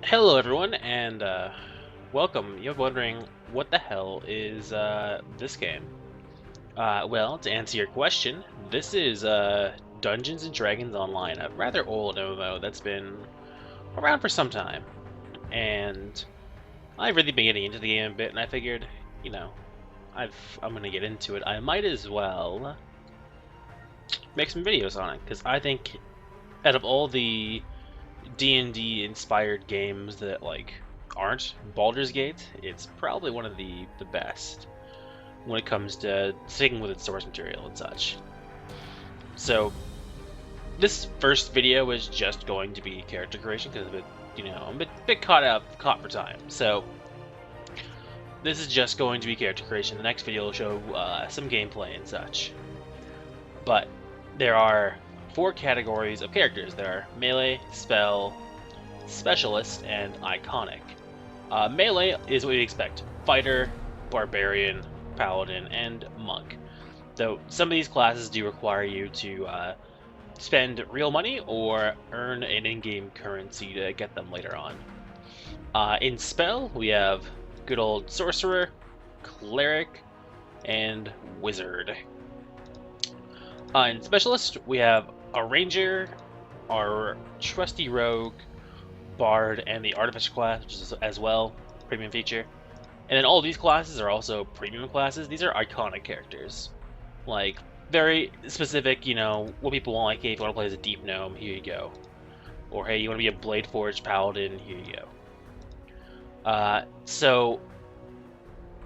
Hello, everyone, and welcome. You're wondering what the hell is this game? Well, to answer your question, this is Dungeons and Dragons Online, a rather old MMO that's been around for some time. And I've really been getting into the game a bit, and I figured, you know, I'm gonna get into it. I might as well make some videos on it because I think out of all the D&D inspired games that aren't Baldur's Gate, it's probably one of the best when it comes to sticking with its source material and such. So this first video is just going to be character creation because I'm a bit caught for time. So this is just going to be character creation. The next video will show some gameplay and such. But there are 4 categories of characters. There are melee, spell, specialist, and iconic. Melee is what you expect: fighter, barbarian, paladin, and monk. Though some of these classes do require you to spend real money or earn an in-game currency to get them later on. In spell, we have good old sorcerer, cleric, and wizard. In specialist, we have a ranger, our trusty rogue, bard, and the artificer class, which is as well premium feature. And then all these classes are also premium classes. These are iconic characters. Like, very specific, what people want. Like, hey, if you want to play as a deep gnome, here you go. Or, hey, you want to be a blade forged paladin, here you go. So,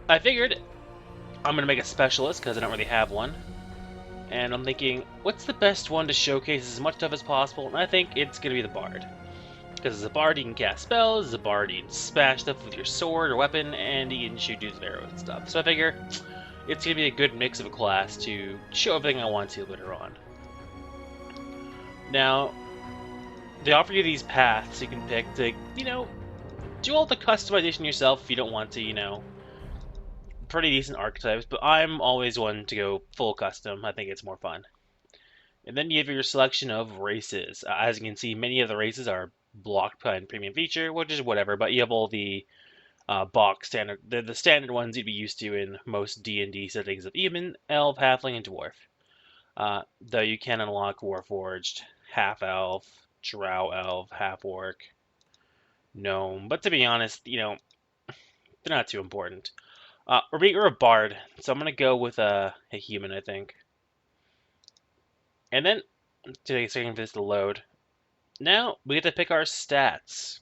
I figured I'm going to make a specialist because I don't really have one. And I'm thinking, what's the best one to showcase as much stuff as possible? And I think it's going to be the bard. Because as a bard, you can cast spells, as a bard, you can smash stuff with your sword or weapon, and you can shoot dudes with arrows and stuff. So I figure it's going to be a good mix of a class to show everything I want to later on. Now, they offer you these paths you can pick to, do all the customization yourself if you don't want to, pretty decent archetypes, but I'm always one to go full custom. I think it's more fun. And then you have your selection of races. As you can see, many of the races are blocked by a premium feature, which is whatever, but you have all the box standard, the standard ones you'd be used to in most D&D settings of human, elf, halfling, and dwarf. Though you can unlock warforged, half elf, drow elf, half orc, gnome. But to be honest, they're not too important. We're a bard, so I'm gonna go with a human, I think. And then to take a second for this to load. Now we get to pick our stats.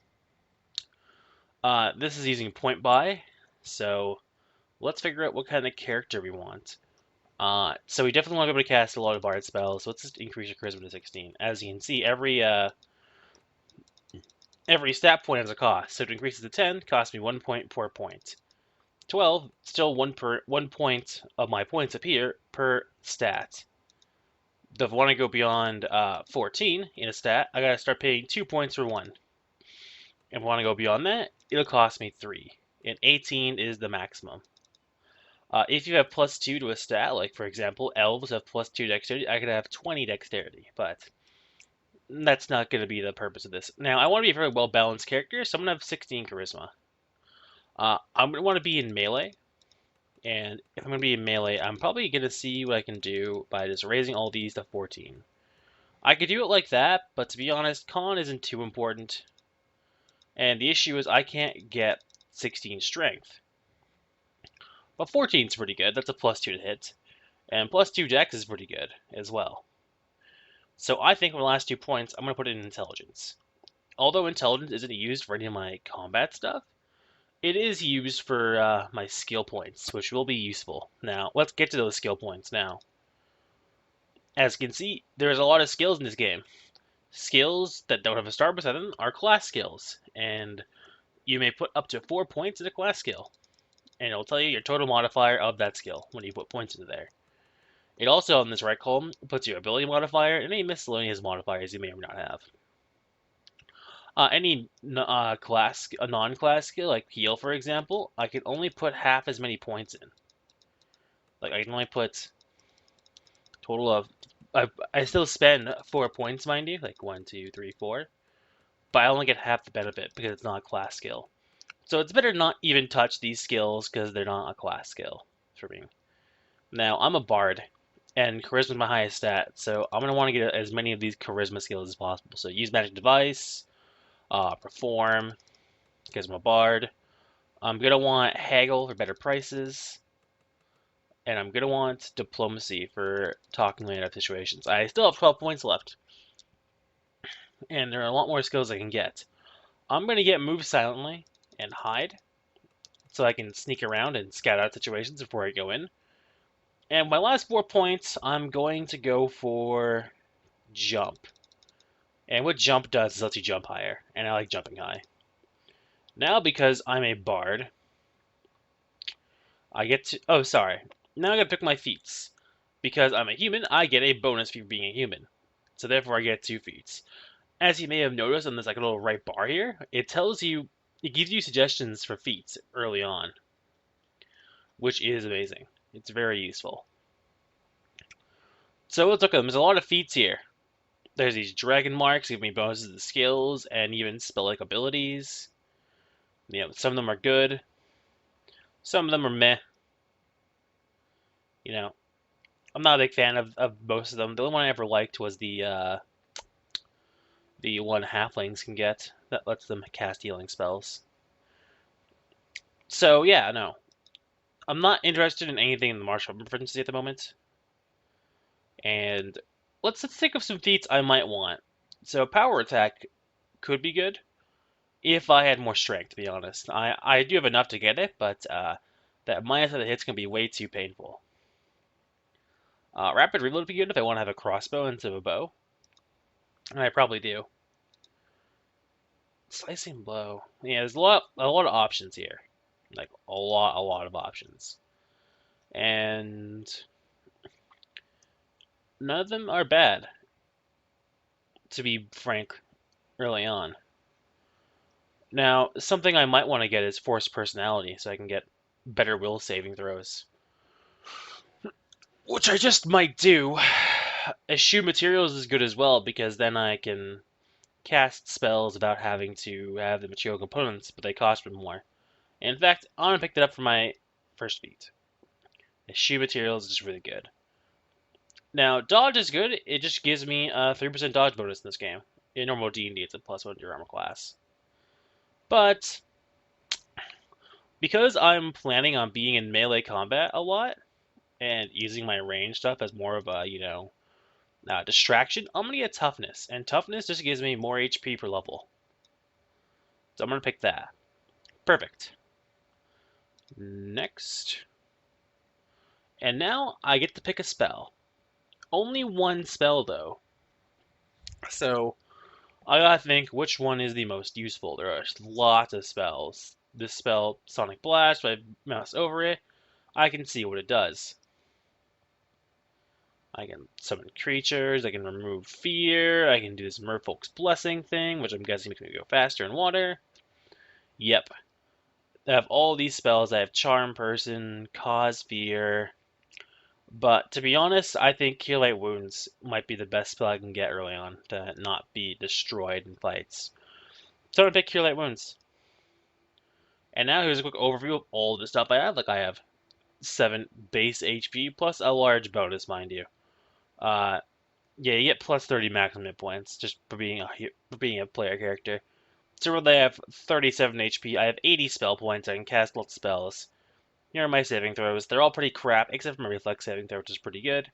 This is using point buy, so let's figure out what kind of character we want. So we definitely want to be able to cast a lot of bard spells, so let's just increase your charisma to 16. As you can see, every stat point has a cost. So to increase it to 10, costs me 1 point per point. 12, still 1 point of my points appear per stat. If I want to go beyond 14 in a stat, I gotta start paying 2 points for 1. If I want to go beyond that, it'll cost me 3. And 18 is the maximum. If you have +2 to a stat, like for example, elves have +2 dexterity, I could have 20 dexterity, but that's not going to be the purpose of this. Now, I want to be a very well-balanced character, so I'm going to have 16 charisma. I'm going to want to be in melee, and if I'm going to be in melee, I'm probably going to see what I can do by just raising all these to 14. I could do it like that, but to be honest, con isn't too important. And the issue is I can't get 16 strength. But 14 is pretty good. That's a +2 to hit. And +2 dex is pretty good as well. So I think with the last 2 points, I'm going to put it in intelligence. Although intelligence isn't used for any of my combat stuff, it is used for my skill points, which will be useful. Now, let's get to those skill points now. As you can see, there's a lot of skills in this game. Skills that don't have a star beside them are class skills, and you may put up to 4 points in a class skill, and it'll tell you your total modifier of that skill when you put points into there. It also, on this right column, puts your ability modifier and any miscellaneous modifiers you may or may not have. Any a non-class skill, like heal, for example, I can only put half as many points in. Like, I can only put total of... I still spend 4 points, mind you, like 1, 2, 3, 4. but I only get half the benefit because it's not a class skill. So it's better not even touch these skills because they're not a class skill for me. Now, I'm a bard, and charisma is my highest stat, so I'm going to want to get as many of these charisma skills as possible. So use magic device, perform, because I'm a bard. I'm going to want haggle for better prices, and I'm going to want diplomacy for talking way out of situations. I still have 12 points left, and there are a lot more skills I can get. I'm going to get move silently and hide, so I can sneak around and scout out situations before I go in. And my last 4 points, I'm going to go for jump. And what jump does is lets you jump higher, and I like jumping high. Now, because I'm a bard, I get to. Oh, sorry. Now I gotta pick my feats. Because I'm a human, I get a bonus for being a human. So therefore, I get 2 feats. As you may have noticed on this like little right bar here, it tells you, it gives you suggestions for feats early on, which is amazing. It's very useful. So let's look at them. There's a lot of feats here. There's these dragon marks, give me bonuses to skills and even spell-like abilities. Some of them are good. Some of them are meh. You know, I'm not a big fan of most of them. The only one I ever liked was the one halflings can get that lets them cast healing spells. So yeah, no, I'm not interested in anything in the martial proficiency at the moment. And let's think of some feats I might want. So power attack could be good if I had more strength. To be honest, I do have enough to get it, but that minus of the hits can be way too painful. Rapid reload would be good if I want to have a crossbow instead of a bow. And I probably do. Slicing blow. Yeah, there's a lot of options here. Like a lot of options. And none of them are bad, to be frank, early on. Now, something I might want to get is forced personality, so I can get better will saving throws. Which I just might do. Eschew materials is good as well, because then I can cast spells without having to have the material components, but they cost me more. In fact, I'm going to pick that up for my first feat. Eschew materials is just really good. Now, dodge is good. It just gives me a 3% dodge bonus in this game. In normal D&D, it's a +1 to your armor class. But because I'm planning on being in melee combat a lot and using my range stuff as more of a, distraction, I'm going to get toughness. And toughness just gives me more HP per level. So I'm going to pick that. Perfect. Next. And now I get to pick a spell. Only one spell, though. So I gotta think which one is the most useful. There are lots of spells. This spell, Sonic Blast, if I mouse over it, I can see what it does. I can summon creatures, I can remove fear, I can do this Merfolk's Blessing thing, which I'm guessing makes me go faster in water. Yep. I have all these spells. I have Charm Person, Cause Fear. But to be honest, I think Cure Light Wounds might be the best spell I can get early on to not be destroyed in fights. So I'm gonna pick Cure Light Wounds. And now here's a quick overview of all the stuff I have. Like I have 7 base HP plus a large bonus, mind you. Uh, yeah, you get plus 30 maximum hit points just for being a player character. So where they have 37 HP, I have 80 spell points. I can cast lots of spells. Here are my saving throws. They're all pretty crap, except for my reflex saving throw, which is pretty good.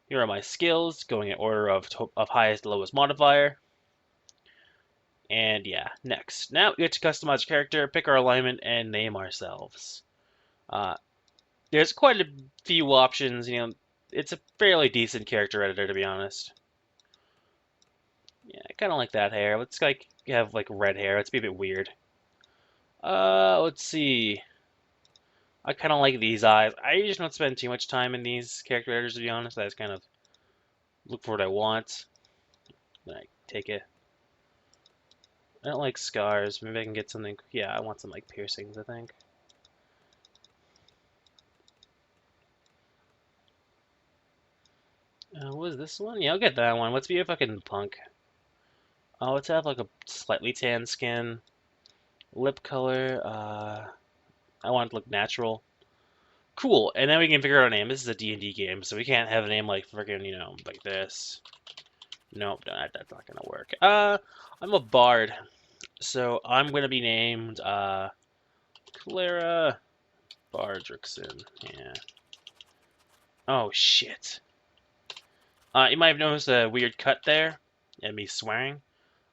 Here are my skills, going in order of highest to lowest modifier. And yeah, next. Now we get to customize a character, pick our alignment, and name ourselves. Uh, there's quite a few options. It's a fairly decent character editor, to be honest. Yeah, I kind of like that hair. Let's have like red hair. Let's be a bit weird. Let's see. I kind of like these eyes. I just don't spend too much time in these character editors, to be honest. I just kind of look for what I want. Then I take it. I don't like scars. Maybe I can get something. Yeah, I want some like piercings, I think. What is this one? Yeah, I'll get that one. Let's be a fucking punk. Let's have like a slightly tan skin. Lip color, I want it to look natural. Cool, and then we can figure out a name. This is a D&D game, so we can't have a name like freaking, like this. Nope, that's not gonna work. I'm a bard, so I'm gonna be named, Clara Bardrickson. Yeah. Oh, shit. You might have noticed a weird cut there, and me swearing.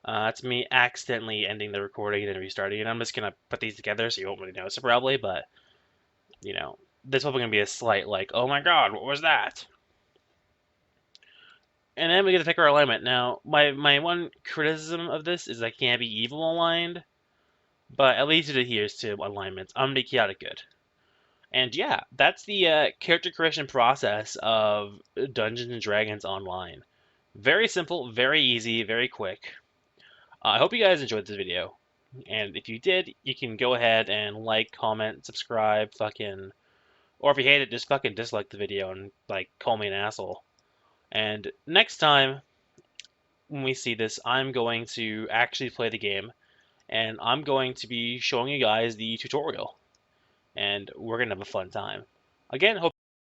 That's me accidentally ending the recording and then restarting it. I'm just gonna put these together so you won't really notice it probably, but, there's probably gonna be a slight, like, oh my god, what was that? And then we get to pick our alignment. Now, my one criticism of this is I can't be evil aligned, but at least it adheres to alignments. I'm gonna be chaotic good. And yeah, that's the character creation process of Dungeons and Dragons Online. Very simple, very easy, very quick. I hope you guys enjoyed this video. And if you did, you can go ahead and like, comment, subscribe, or if you hate it, just fucking dislike the video and like call me an asshole. And next time when we see this, I'm going to actually play the game and I'm going to be showing you guys the tutorial and we're gonna have a fun time. Again, hope